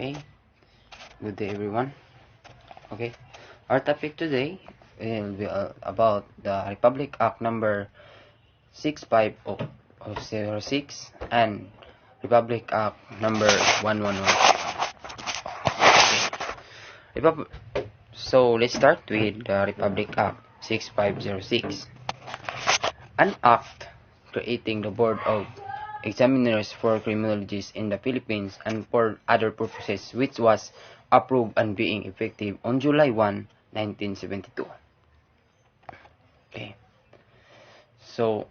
Okay, good day everyone. Okay, our topic today will be about the Republic Act number 65006 and Republic Act number 111. Okay. So let's start with the Republic Act 6506. An act creating the Board of Examiners for Criminologists in the Philippines and for other purposes, which was approved and being effective on July 1, 1972. Okay. So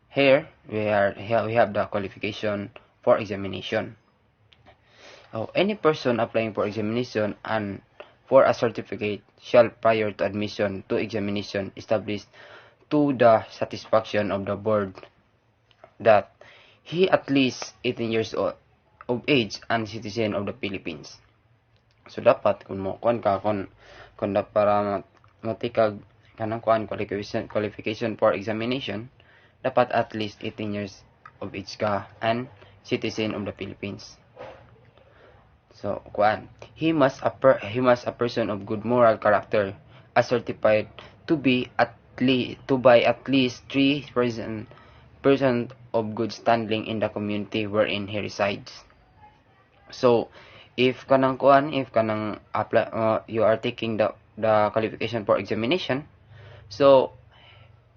here we have the qualification for examination. Any person applying for examination and for a certificate shall, prior to admission to examination, establish to the satisfaction of the board that he at least 18 years of age and citizen of the Philippines. So dapat kung mo kuan ka kung para matikag kanang kuan qualification for examination, dapat at least 18 years of age ka and citizen of the Philippines. So kuan, he must a person of good moral character, as certified to by at least 3% of good standing in the community wherein he resides. So if kanang apply, you are taking the qualification for examination, so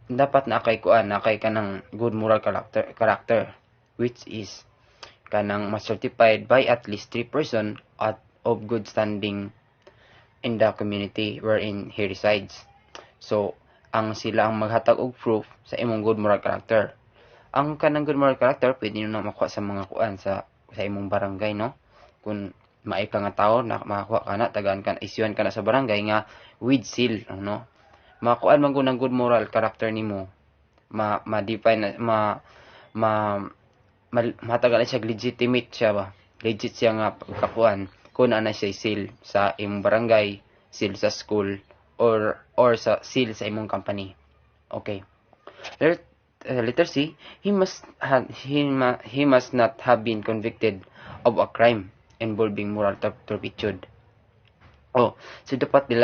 dapat na kay kanang good moral character, which is kanang mas certified by at least 3% of good standing in the community wherein he resides. So ang sila ang maghatag og proof sa imong good moral character. Ang kanang good moral character pwede nyo na makuha sa mga kuan sa imong barangay, no? Kung maay ka nga tao na makakuha ka na, tagaan ka, isyuhan ka na sa barangay nga with seal, no? Makuan man ng good moral character nimo, ma-define matagal siya legitimate siya ba? Legit siya nga pagkakuan kung ana siya seal sa imong barangay, seal sa school, or sa seal sa imong company. Okay. Letter C, he must not have been convicted of a crime involving moral turpitude. So dapat dili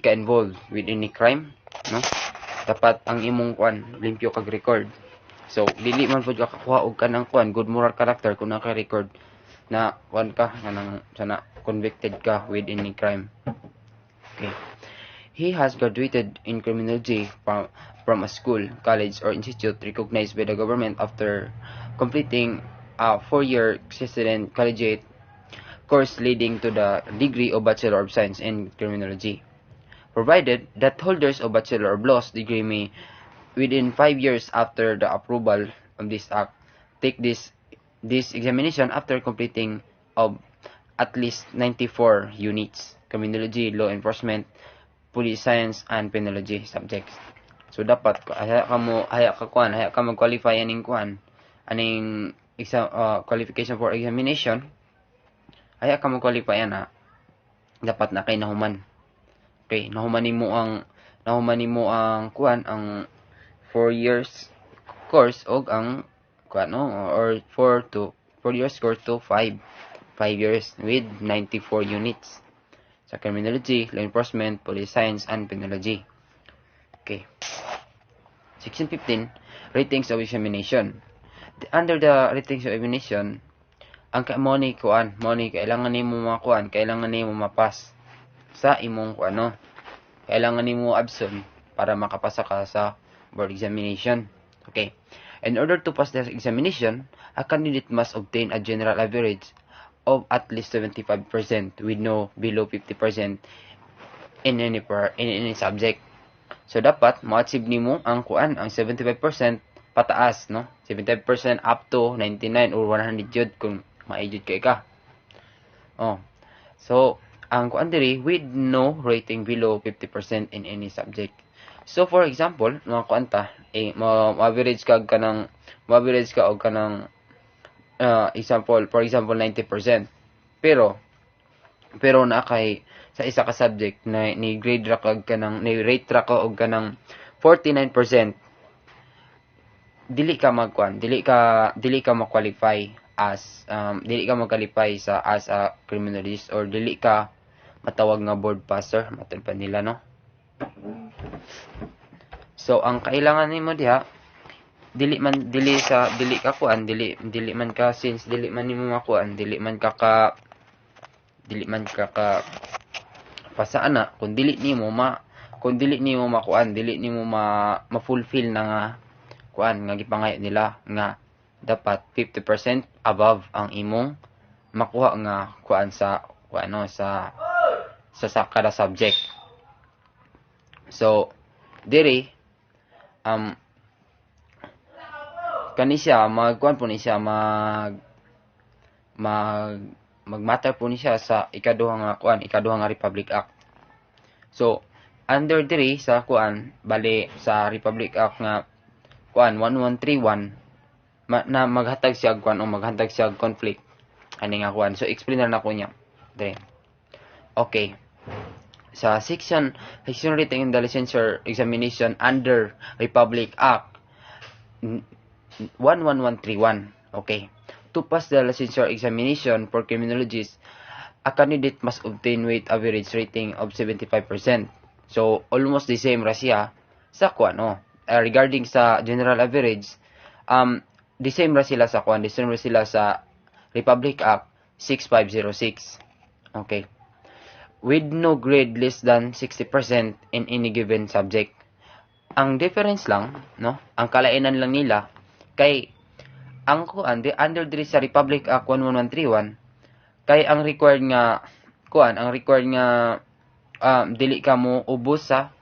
ka involved with any crime, no? Dapat ang imong limpyo kag record. So dili man pud ka kakuha og kanang good moral character kung naka-record na ka sana convicted ka with any crime. Okay. He has graduated in criminology from a school, college, or institute recognized by the government after completing a 4-year Sicilian collegiate course leading to the degree of Bachelor of Science in Criminology, provided that holders of Bachelor of Laws degree may, within 5 years after the approval of this act, take this examination after completing of at least 94 units, criminology, law enforcement, police science, and penology subjects. So dapat haya ka mag-qualify aning qualification for examination, haya ka mag-qualify ana, dapat na kay nahuman. Okay, nahumanin mo ang 4 years course og ang or 4 years course to 5 years with 94 units sa criminology, law enforcement, police science, and penology. Okay. Section 15, ratings of examination. Under the ratings of examination, ang kailangan nimo mapass sa imong kailangan nimo abson para makapasa ka sa board examination. Okay. In order to pass the examination, a candidate must obtain a general average of at least 75% with no below 50% in any subject. So dapat ma-achieve nimo ang 75% pataas, no? 75% up to 99 or 100 jud kung ma-jud kay ka. So ang diri with no rating below 50% in any subject. So for example, mga ma-average ka og kanang for example 90%. Pero na kay sa isa ka subject na ni rate ra ka og kanang 49%, dili ka ma-qualify as dili ka magkalipay sa as a criminologist or dili ka matawag nga board passer matod pa nila, no? So ang kailangan nimo diha dili man pasana kung dili nimo ma-fulfill na nga kuan nga gipangayo nila nga dapat 50% above ang imong makuha nga kuan sa kada subject. So diri kani siya magkuan po ni siya magmatter po ni siya sa ikaduha nga Republic Act. So under diri sa sa Republic Act nga 1131 na maghatag siya maghatag siya conflict ani nga so explain na nako niya dire. Okay, sa section written in the licensure examination under Republic Act 11131. Okay, to pass the licensure examination for criminologists, a candidate must obtain weight average rating of 75%. So almost the same ra siya sa regarding sa general average, the same ra sila sa Republic Act 6506. Okay, with no grade less than 60% in any given subject. Ang difference lang, no, ang kalainan lang nila kay ang under diri sa Republic Act 11131 kay ang required nga dili ka mo ubos sa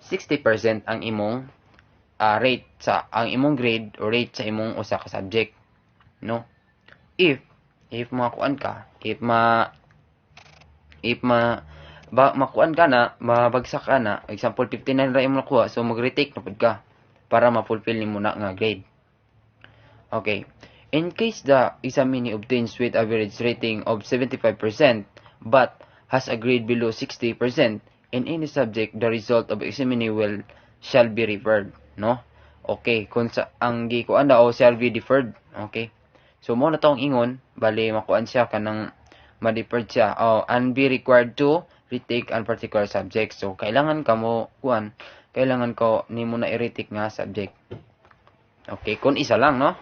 60% ang imong rate sa ang imong grade or rate sa imong usa ka subject, no? If makuan ka, makuan ka na, mabagsak ka na, example 59 ra imong nakuha, so mag-retake na pud ka para ma-fulfill nimo na nga grade. Okay, in case the examinee obtains weight average rating of 75% but has a grade below 60% in any subject, the result of examinee shall be referred, no? Okay, kung sa ang gikuan daw shall be deferred. Okay, so mo na tong ingon bali makuan siya kanang ma-deferred siya and be required to retake an particular subject. So kailangan ko nimo na i-retake nga subject. Okay, kung isa lang, no?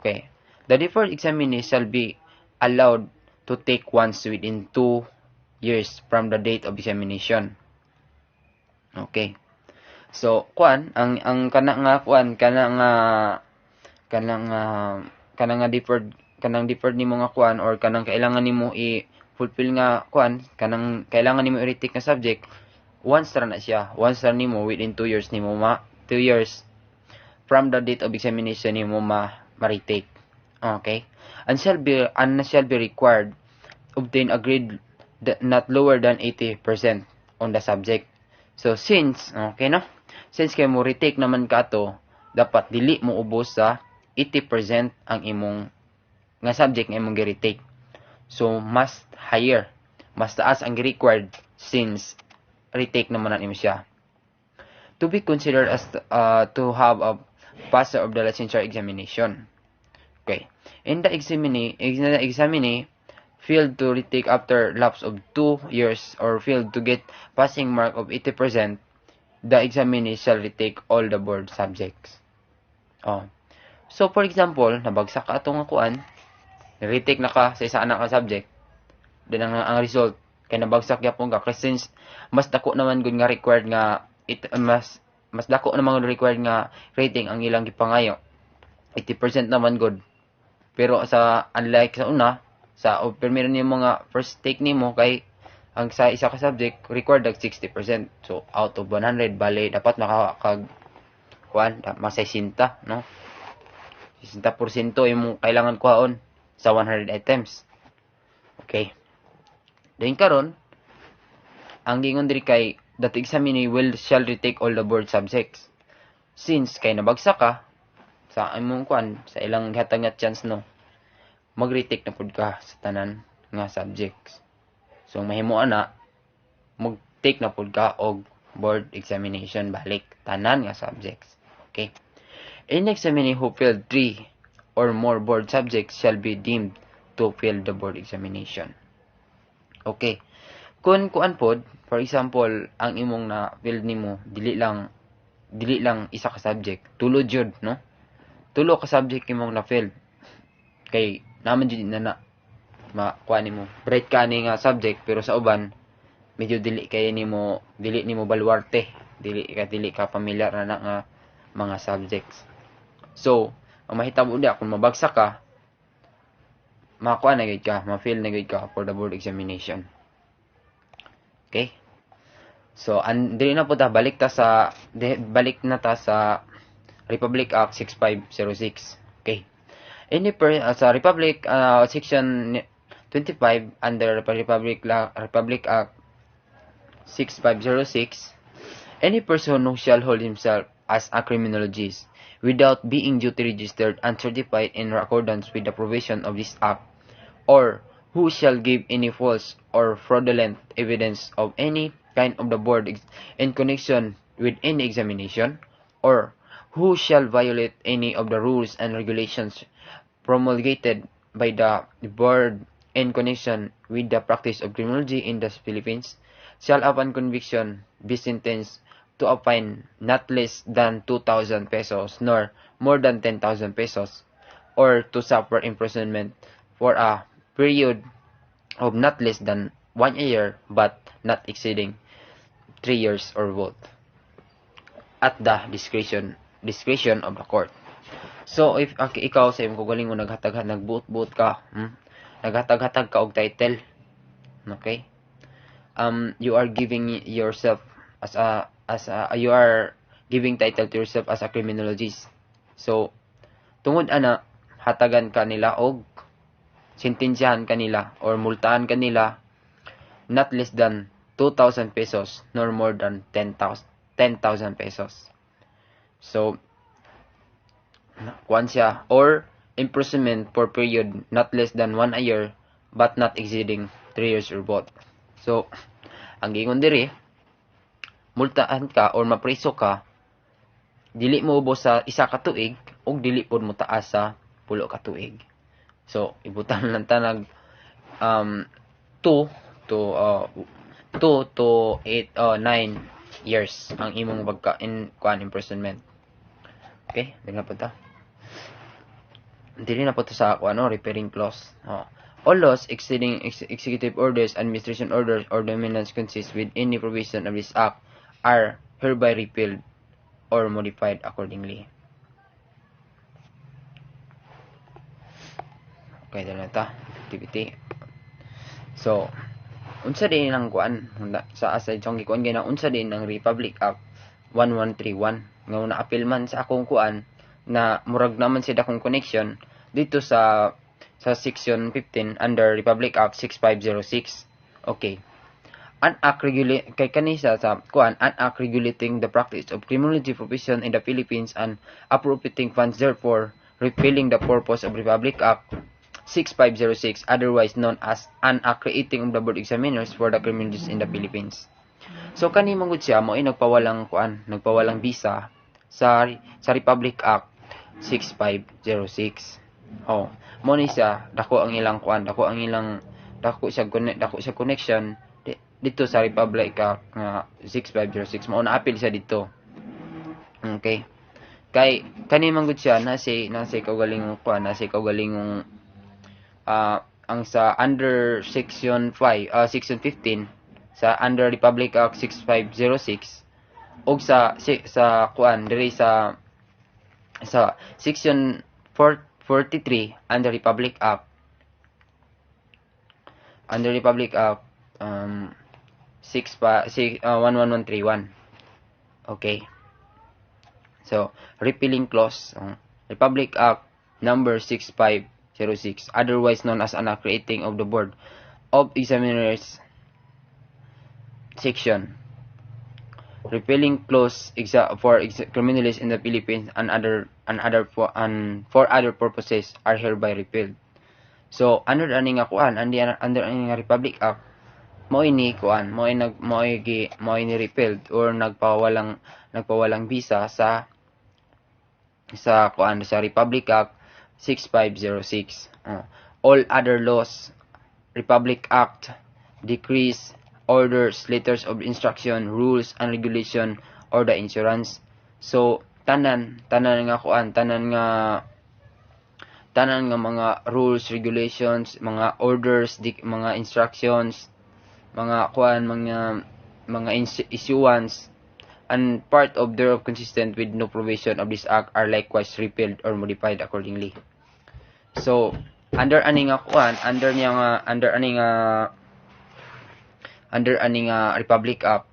Okay, the deferred examinee shall be allowed to take once within 2 years from the date of examination. Okay, so ang deferred nimo nga or kanang kailangan nimo i-fulfill nga kailangan nimo i-retake nga subject once ra nimo within 2 years from the date of examination nimo ma-retake. Okay, and shall be required obtain a grade not lower than 80% on the subject. So since kay mo retake naman ka to, dapat dili mo ubos sa 80% ang imong nga subject nga imong gi-retake. So mas taas ang required since retake naman na nimo siya. To be considered as to have a passer of the licensure examination. Okay, in the examinee failed to retake after lapse of 2 years or failed to get passing mark of 80%, the examinee shall retake all the board subjects. So for example, nabagsak ka atong retake na ka sa isa anak ka subject. Then ang result kay nabagsak gyapon ka kasi since mas dako naman gud nga required nga mas dako naman gud required nga rating ang ilang gipangayo. 80% naman gud. Pero unlike sa una, primero nimo nga first take nimo kay ang sa isa ka subject required 60%. So out of 100 bali dapat makakag mas 60, no? 60% imong kailangan kuhaon sa 100 items. Okay. Then karon ang gingon diri kay that examinee shall retake all the board subjects. Since kay nabagsak ka sa imong sa ilang hatag nga chance, no, mag-retake na pud ka sa tanan nga subjects. So mahimuan na mag-take na pud ka og board examination balik tanan nga subjects. Okay, an examinee who failed 3 or more board subjects shall be deemed to fail the board examination. Okay. Kung kuan pod, for example, ang imong na fail nimo dili lang isa ka subject, tulo jud, no? Tulo ka subject imong na fail. Kay naman jud na makuha nimo. Bright ka ni nga subject pero sa uban medyo dili nimo baluarte. Dili ka familiar na nga mga subjects. So, ang mahitabo dia kung mabagsak ka, makuha na gid ka, ma-fail na gid ka for the board examination. Okay? So, dili na po balik na ta sa Republic Act 6506. Okay. Sa Republic Section 25 under Republic Act 6506, any person who shall hold himself as a criminologist without being duly registered and certified in accordance with the provision of this act, or who shall give any false or fraudulent evidence of any kind of the board in connection with any examination, or who shall violate any of the rules and regulations promulgated by the board in connection with the practice of criminology in the Philippines, shall upon conviction be sentenced to a fine not less than 2,000 pesos nor more than 10,000 pesos, or to suffer imprisonment for a period of not less than 1 year but not exceeding 3 years or both, at the discretion of the court. So, if ikaw sa imong kagalingon nagbuot-buot ka, naghatag-hatag ka og title, okay? You are giving yourself you are giving title to yourself as a criminologist. So, tungod ana hatagan ka nila og sentensyahan kanila or multahan kanila not less than 2,000 pesos nor more than 10,000 pesos. So, kuan siya, or imprisonment for period not less than 1 year but not exceeding 3 years or both. So, ang gingon diri, multahan ka or mapriso ka, dili mo ubos sa isa ka tuig ug dili pod mo taas sa 10 ka tuig. So, ibutan lang ta nag 2 to 9 years ang imong imprisonment. Okay, dili na po ta. Dili na po to sa repairing clause. All laws exceeding executive orders, administration orders, or dominance consist with any provision of this act are hereby repealed or modified accordingly. Okay, dala ta. Activity. So, unsa din ang kuan sa aside song gikuan gina unsa din ang Republic Act 1131 nga na-appeal man sa akong kuan na murag naman siya dakong connection dito sa section 15 under Republic Act 6506. Okay. An act kay kanisa sa kuan, an act regulating the practice of criminology profession in the Philippines and appropriating funds, therefore repealing the purpose of Republic Act 6506, otherwise known as an act creating the board examiners for the criminologists in the Philippines. So kani manggod siya mo ay nagpawalang visa sa Republic Act 6506. Mo ni siya dako siya connection dito sa Republic Act 6506, mo na appeal siya dito. Okay. Kay kani manggod siya na kaugalingong ang sa under section 15 sa under Republic Act 6506 og sa kuan diri sa section 43 under Republic Act 11131. Okay. So, repealing clause, Republic Act number 6506, otherwise known as an act creating of the Board of Examiners section. Repealing clause for criminalists in the Philippines and for other purposes are hereby repealed. So, under ani nga kuan, under ani nga Republic Act, mo ini repealed or nagpawalang visa sa Republic Act 6506. All other laws, Republic Act, decrees, orders, letters of instruction, rules and regulation, or the insurance. So tanan nga kuan, tanan nga mga rules, regulations, mga orders, mga instructions, mga kuan, mga issuance, and part of thereof consistent with no provision of this act are likewise repealed or modified accordingly. So under aning Republic Act,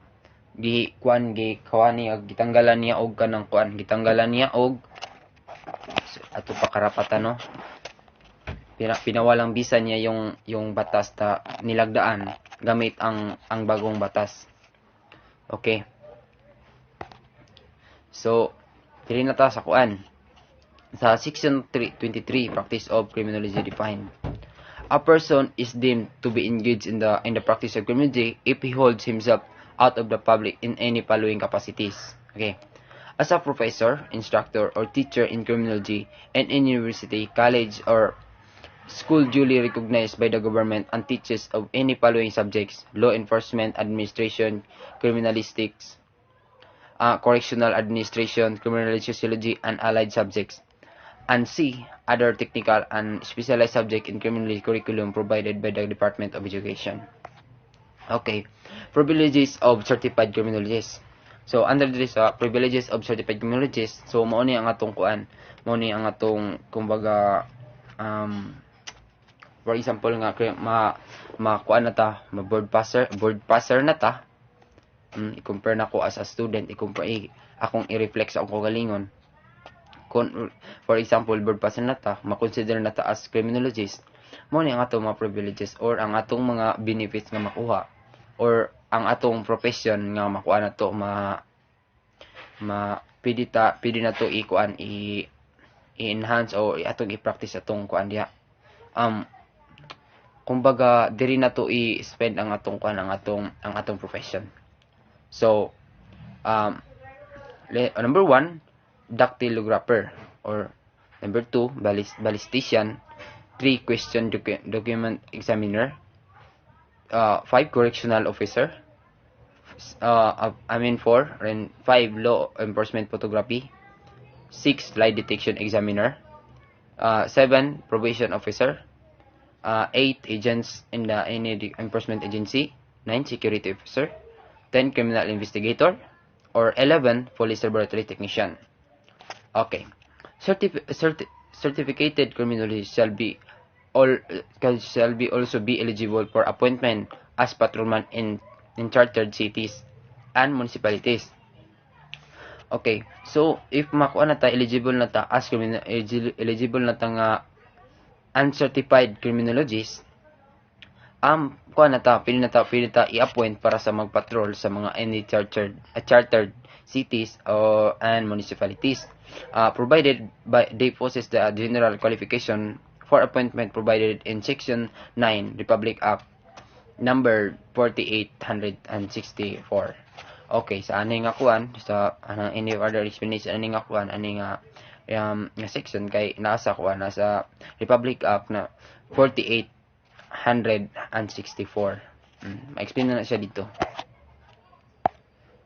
gitanggalan niya og kanang kuan, ato pa karapatan, no, pinawalang bisa niya yung batas ta nilagdaan gamit ang bagong batas. Okay, so dili na ta sa kuan sa section 323, practice of criminology defined. A person is deemed to be engaged in the practice of criminology if he holds himself out of the public in any following capacities. Okay, as a professor, instructor, or teacher in criminology and in university, college, or school duly recognized by the government and teaches of any following subjects: law enforcement, administration, criminalistics, correctional administration, criminology, sociology, and allied subjects. And C, other technical and specialized subject in criminology curriculum provided by the Department of Education. Okay, privileges of certified criminologists. So under this privileges of certified criminologists, so mao ni ang atong kuan, mao ni ang atong kumbaga for example nga kuan na ta, board passer na ta. I-compare na ko as a student, akong i-reflect sa akong kagalingon. For example, board passer na ta, makonsider na ta as criminologist, mo ni ang atong mga privileges or ang atong mga benefits nga makuha or ang atong profession nga makuha na to, pwede na to i-enhance o atong i-practice atong kuan diha. Kumbaga diri na to i-spend ang atong kuan, ang atong profession. So number 1, dactylographer, or number 2, ballistician, 3, question document examiner, 5, correctional officer, 4, and 5, law enforcement photography, 6, lie detection examiner, 7, probation officer, 8, agents in any enforcement agency, 9, security officer, 10, criminal investigator, or 11, police laboratory technician. Okay, certificated criminologists shall also be eligible for appointment as patrolman in chartered cities and municipalities. Okay, so if makuha na ta, eligible na ta as eligible na ta nga uncertified criminologist, kuha na ta, pili ta i-appoint para sa magpatrol sa mga any chartered cities and municipalities, provided they possess the general qualification for appointment provided in section 9 Republic Act number 4864. Okay, sa ani nga kuan, sa any other explanation ani nga kuan, ani nga section kay nasa kuan, nasa Republic Act na 4864. Ma-explain na siya dito.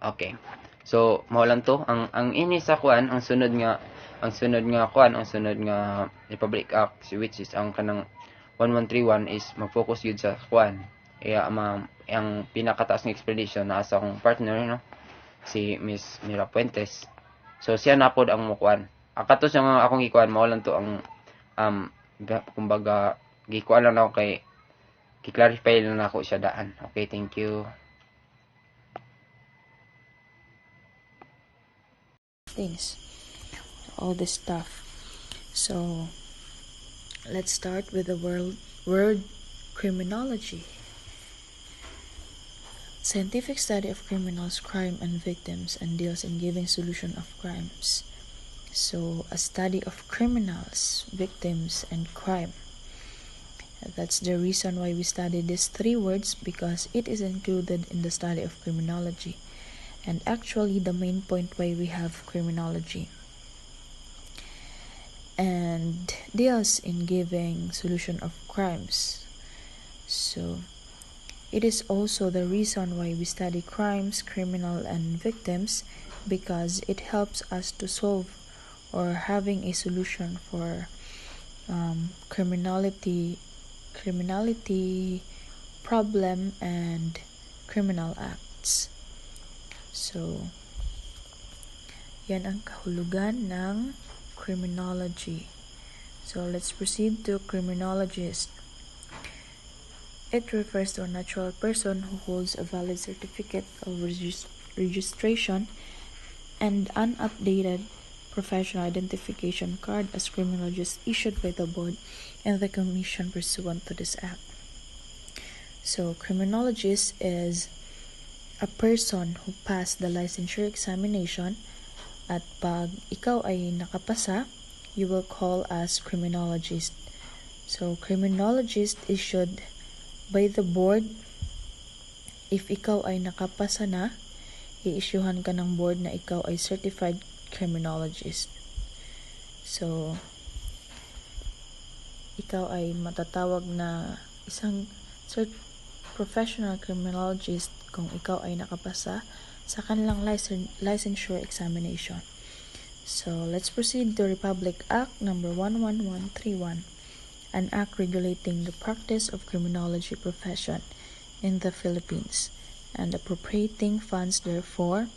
Okay. So, mao lang to ang ini sa kuan, ang sunod nga Republic Act, which is ang kanang 1131 is mag-focus yun sa kuan. Kaya ang pinakataas ng expedition na asa akong partner, no, si Miss Mira Puentes. So siya na pod ang mukuan. Akatos yung akong ikuan, mao lang to ang kumbaga gikuan lang ako kay ki-clarify lang ako siya daan. Okay, thank you. Things, all this stuff. So let's start with the word criminology. Scientific study of criminals, crime, and victims, and deals in giving solution of crimes. So a study of criminals, victims, and crime. That's the reason why we study these 3 words, because it is included in the study of criminology, and actually the main point why we have criminology. and deals in giving solution of crimes. So it is also the reason why we study crimes, criminal, and victims, because it helps us to solve or having a solution for criminality problem and criminal acts. So yan ang kahulugan ng criminology. So let's proceed to criminologist. It refers to a natural person who holds a valid certificate of registration and an updated professional identification card as criminologist issued by the board and the commission pursuant to this act. So criminologist is a person who passed the licensure examination, at pag ikaw ay nakapasa, you will call as criminologist. So criminologist issued by the board. If ikaw ay nakapasa na, i-issuehan ka ng board na ikaw ay certified criminologist. So ikaw ay matatawag na isang professional criminologist kung ikaw ay nakapasa sa kanilang licensure examination. So let's proceed to Republic Act number 11131, an act regulating the practice of criminology profession in the Philippines and appropriating funds therefore,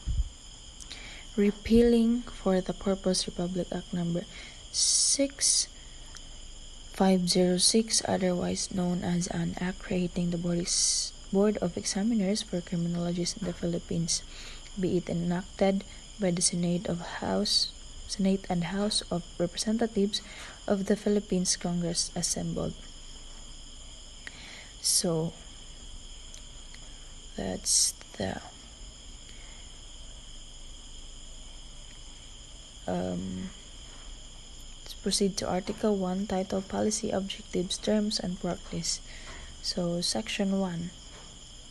repealing for the purpose Republic Act number 6506, otherwise known as an act creating the Board of Examiners for Criminologists in the Philippines, be it enacted by the Senate and House of Representatives of the Philippines Congress assembled. So that's the let's proceed to Article 1, Title, Policy, Objectives, Terms, and Practice. So Section 1,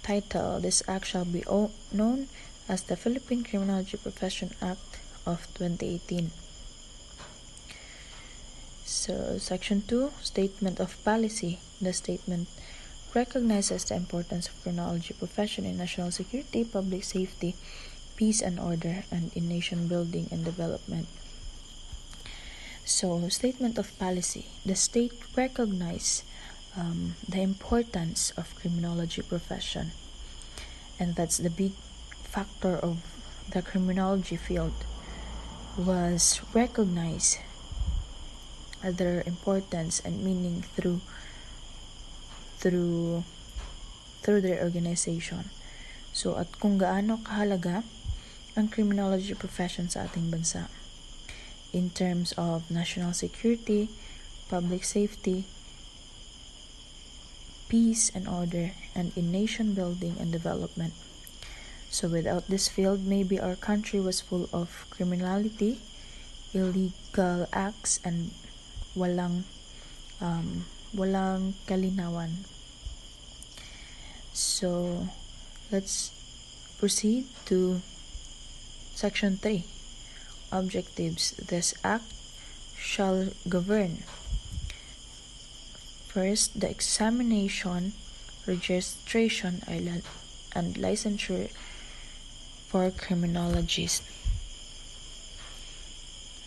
Title, this act shall be known as the Philippine Criminology Profession Act of 2018. So Section 2, Statement of Policy. The statement recognizes the importance of criminology profession in national security, public safety, peace and order, and in nation building and development. So Statement of Policy. The state recognizes the importance of criminology profession, and that's the big factor of the criminology field, was recognized their importance and meaning through their organization. So at kung gaano kahalaga ang criminology profession sa ating bansa in terms of national security, public safety, peace and order, and in nation building and development. So without this field, maybe our country was full of criminality, illegal acts, and walang kalinawan. So let's proceed to Section 3, Objectives. This act shall govern: first, the examination, registration, and licensure for criminologists.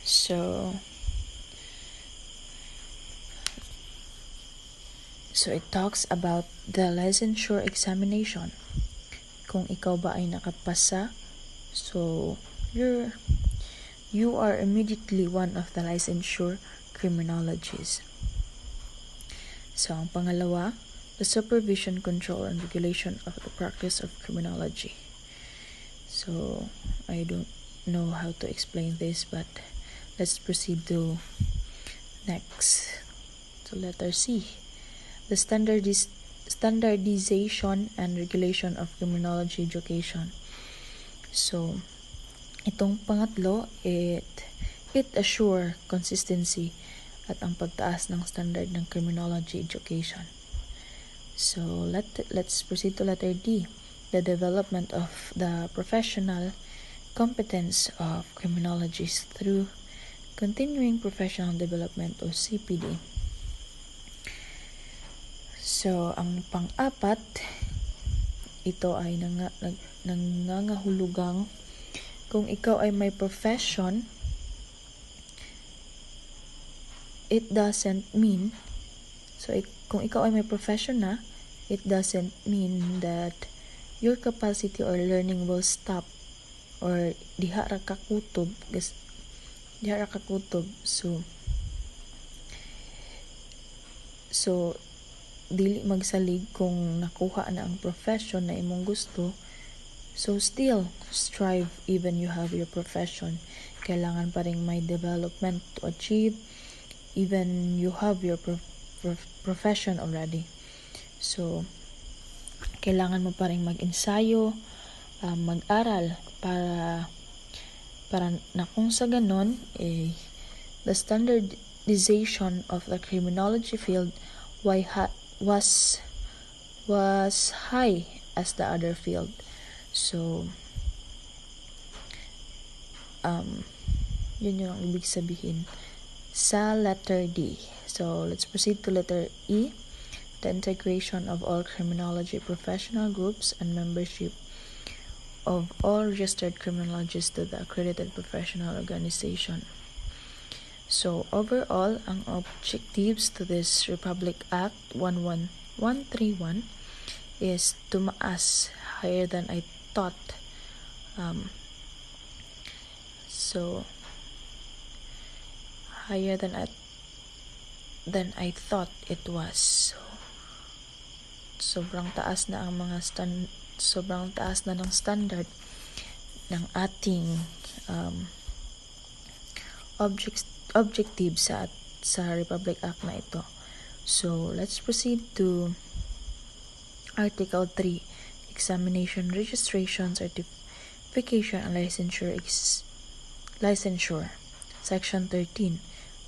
So it talks about the licensure examination. Kung ikaw ba ay nakapasa, so you are immediately one of the licensure criminologists. So ang pangalawa, the supervision, control, and regulation of the practice of criminology. So I don't know how to explain this, but let's proceed to next. So letter C, the standardization and regulation of criminology education. So itong pangatlo, it assure consistency at ang pagtaas ng standard ng criminology education. So let's proceed to letter D, the development of the professional competence of criminologists through Continuing Professional Development o CPD. So, ang pang-apat, ito ay nangangahulugang kung ikaw ay may profession, it doesn't mean, kung ikaw ay may profession na, it doesn't mean that your capacity or learning will stop or diha ra ka kutob. So dili magsalig kung nakuha na ang profession na imong gusto. So still strive even you have your profession. Kailangan pa ring may development to achieve even you have your profession already. So kailangan mo pa ring mag-ensayo, mag-aral para na kung sa ganon the standardization of the criminology field was high as the other field. So yun yung ibig sabihin sa letter D. So let's proceed to letter E, the integration of all criminology professional groups and membership of all registered criminologists to the accredited professional organization. So overall, ang objectives to this Republic Act 11131 is tumaas higher than I thought. Higher than I thought it was. So sobrang taas na ang mga sobrang taas na ng standard ng ating objectives sa Republic Act na ito. So let's proceed to Article 3, Examination, Registration, Certification, and Licensure. Section 13,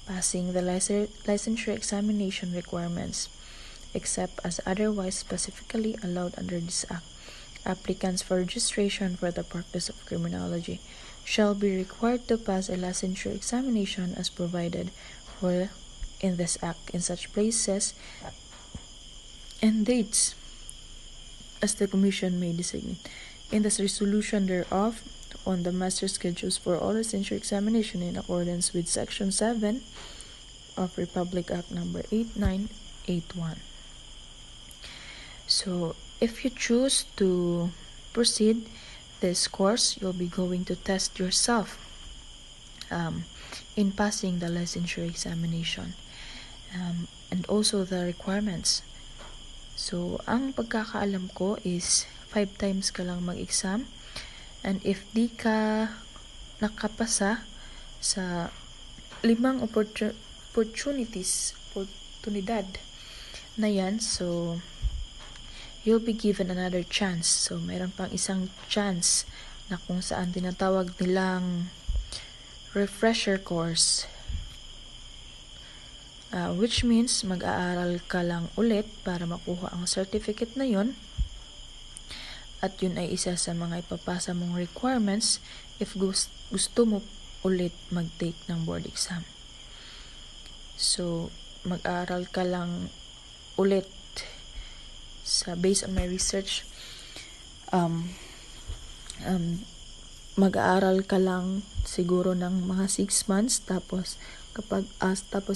Passing the licensure examination requirements, except as otherwise specifically allowed under this Act. Applicants for registration for the practice of criminology shall be required to pass a licensure examination as provided for in this Act in such places and dates as the Commission may designate. In this resolution thereof, on the master schedules for all licensure examination in accordance with Section 7 of Republic Act number 8981. So, if you choose to proceed this course, you'll be going to test yourself in passing the licensure examination and also the requirements. So, ang pagkakaalam ko is 5 times ka lang mag-exam, and if di ka nakapasa sa 5 oportunidad na yan, so you'll be given another chance. So mayroon pang isang chance na kung saan tinatawag nilang refresher course, which means mag-aaral ka lang ulit para makuha ang certificate na yon. At yun ay isa sa mga ipapasa mong requirements if gusto mo ulit mag-take ng board exam. So, mag-aaral ka lang ulit based on my research. Mag-aaral ka lang siguro ng mga 6 months, tapos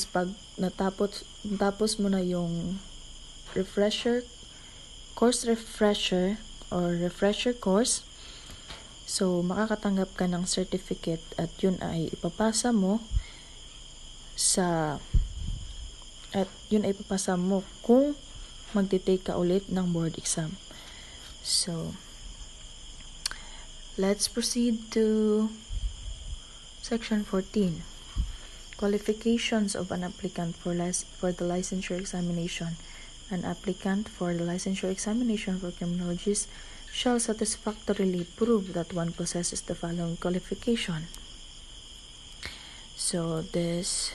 pag natapos mo na yung refresher course, so makakatanggap ka ng certificate at yun ay ipapasa mo kung magte-take ka ulit ng board exam. So let's proceed to Section 14, Qualifications of an applicant for the licensure examination. An applicant for the licensure examination for criminologists shall satisfactorily prove that one possesses the following qualification. So this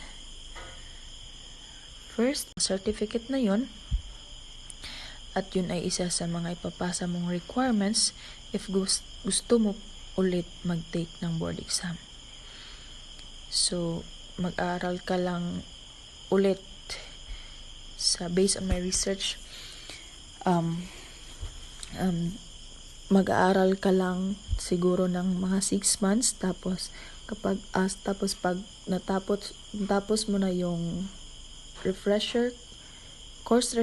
first certificate na yun, at yun ay isa sa mga ipapasa mong requirements if gusto mo ulit mag-take ng board exam. So mag-aaral ka lang ulit based on my research, mag-aaral ka lang siguro ng mga 6 months, tapos pag natapos mo na yung refresher course,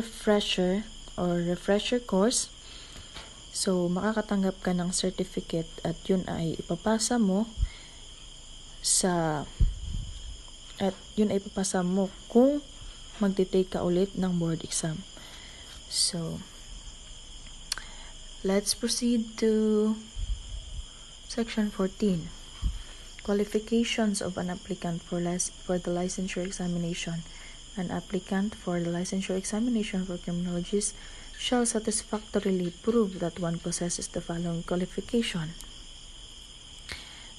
so makakatanggap ka ng certificate at yun ay ipapasa mo kung magte-take ka ulit ng board exam. So let's proceed to section 14. Qualifications of an applicant for the licensure examination. An applicant for the licensure examination for criminologists shall satisfactorily prove that one possesses the following qualification.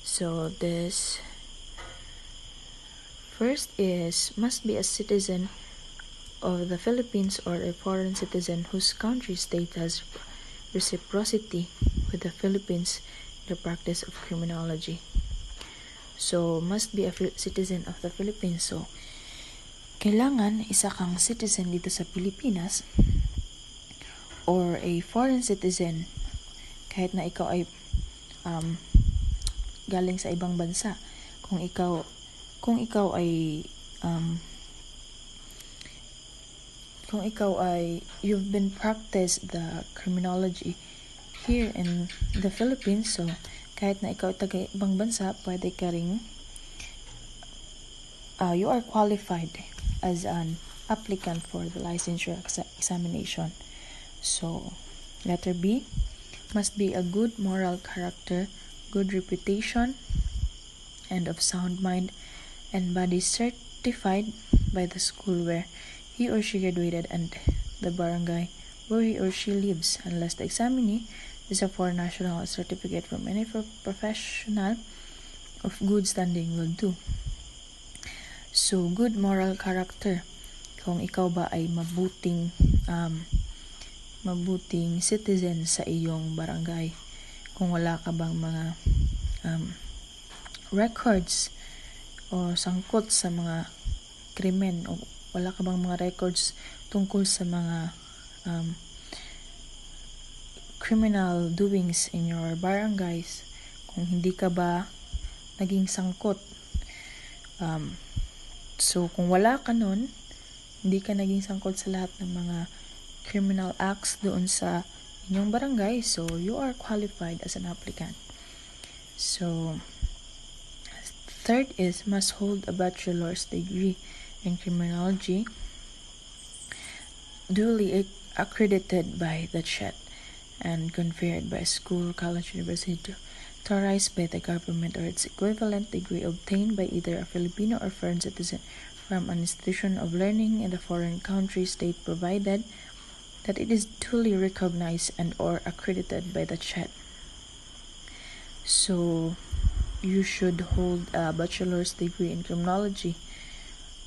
So this first must be a citizen of the Philippines or a foreign citizen whose country state has reciprocity with the Philippines in the practice of criminology. So must be a citizen of the Philippines. So kailangan isa kang citizen dito sa Pilipinas or a foreign citizen kahit na ikaw ay galing sa ibang bansa. Kung ikaw ay you've been practiced the criminology here in the Philippines, so kahit na ikaw taga ibang bansa, pwede ka ring you are qualified as an applicant for the licensure examination. So letter B, must be a good moral character, good reputation, and of sound mind and body, certified by the school where he or she graduated and the barangay where he or she lives, unless the examinee is a foreign national. A certificate from any professional of good standing will do. So good moral character, kung ikaw ba ay mabuting citizen sa iyong barangay, kung wala ka bang mga records o sangkot sa mga krimen, o wala ka bang mga records tungkol sa mga criminal doings in your barangays, kung hindi ka ba naging sangkot. So kung wala ka nun, hindi ka naging sangkot sa lahat ng mga criminal acts doon sa inyong barangay, so you are qualified as an applicant. So third is must hold a bachelor's degree in criminology duly accredited by the CHET and conferred by school, college, university, authorized by the government, or its equivalent degree obtained by either a Filipino or foreign citizen from an institution of learning in the foreign country state, provided that it is duly recognized and or accredited by the CHET. So you should hold a bachelor's degree in criminology.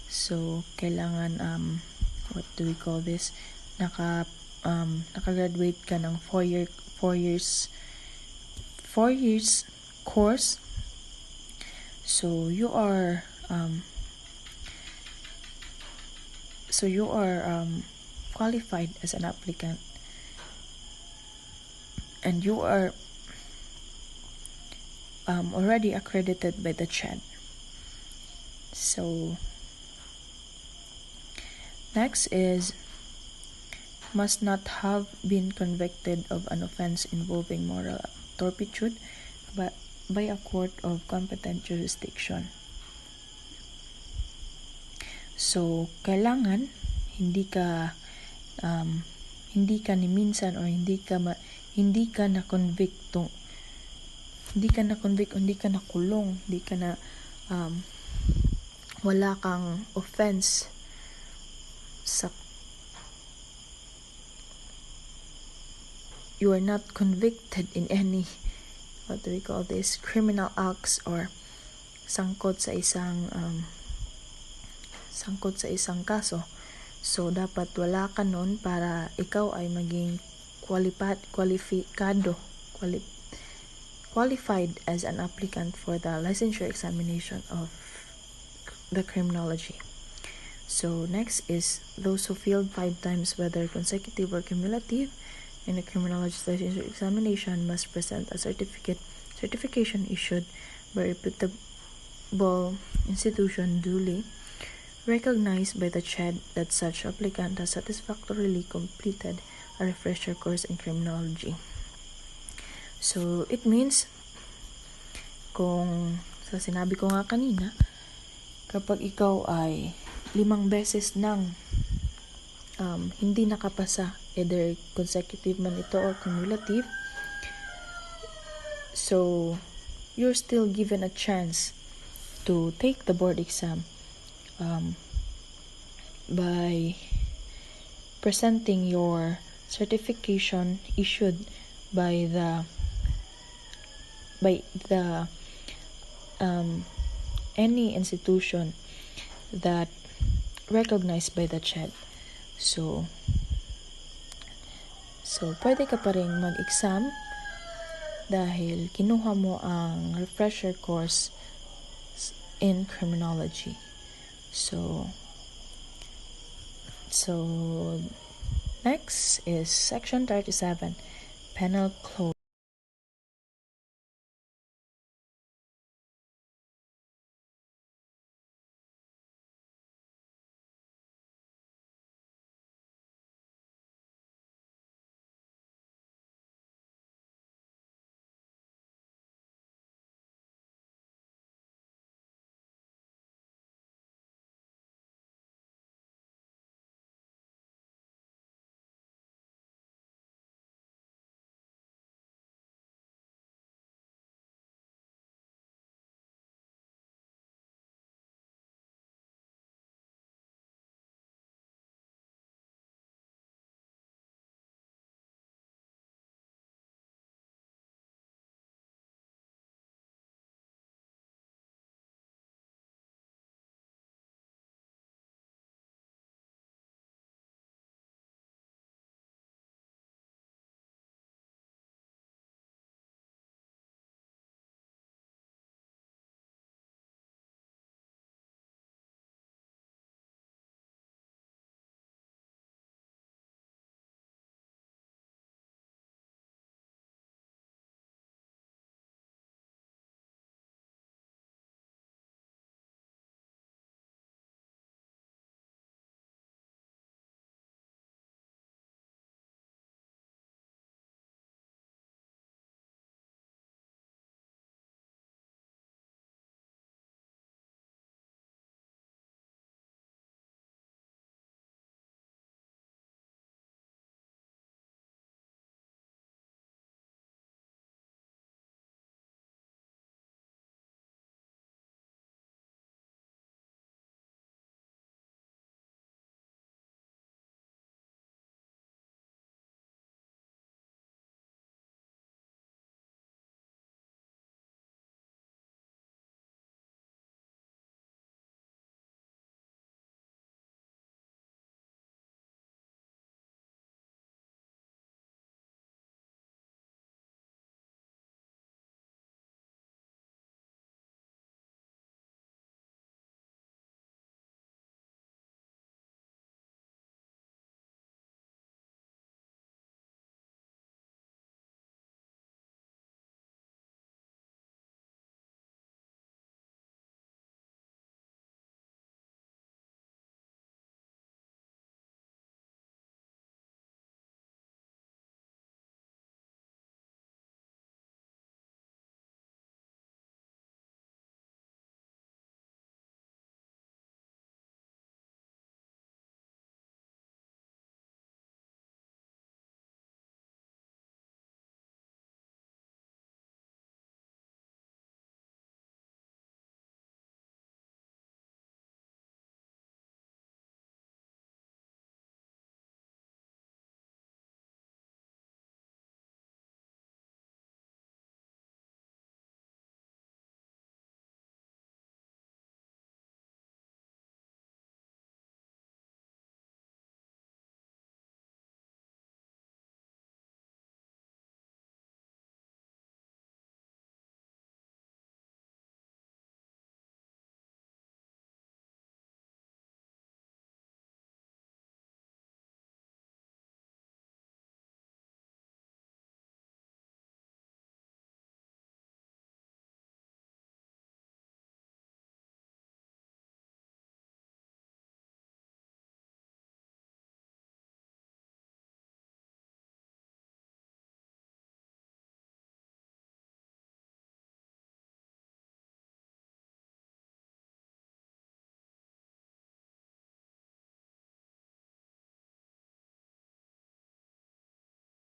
So kailangan what do we call this? Naka-graduate ka ng 4 years course. So you are qualified as an applicant, and you are already accredited by the CHET. So next is must not have been convicted of an offense involving moral turpitude by a court of competent jurisdiction. So kailangan hindi ka ni minsan or hindi ka na-convict, hindi ka nakulong, wala kang offense you are not convicted in any, what do we call this, criminal acts or sangkot sa isang kaso. So dapat wala ka nun para ikaw ay maging qualified as an applicant for the licensure examination of the criminology. So next is those who failed 5 times, whether consecutive or cumulative, in a criminology examination must present a certification issued by a reputable institution duly recognized by the CHED that such applicant has satisfactorily completed a refresher course in criminology. So it means, kung sa sinabi ko nga kanina, kapag ikaw ay 5 beses nang hindi nakapasa, either consecutive man ito or cumulative, so you're still given a chance to take the board exam by presenting your certification issued by the any institution that recognized by the CHED. So pwede ka pa rin mag-exam dahil kinuha mo ang refresher course in criminology. So next is section 37, penal code.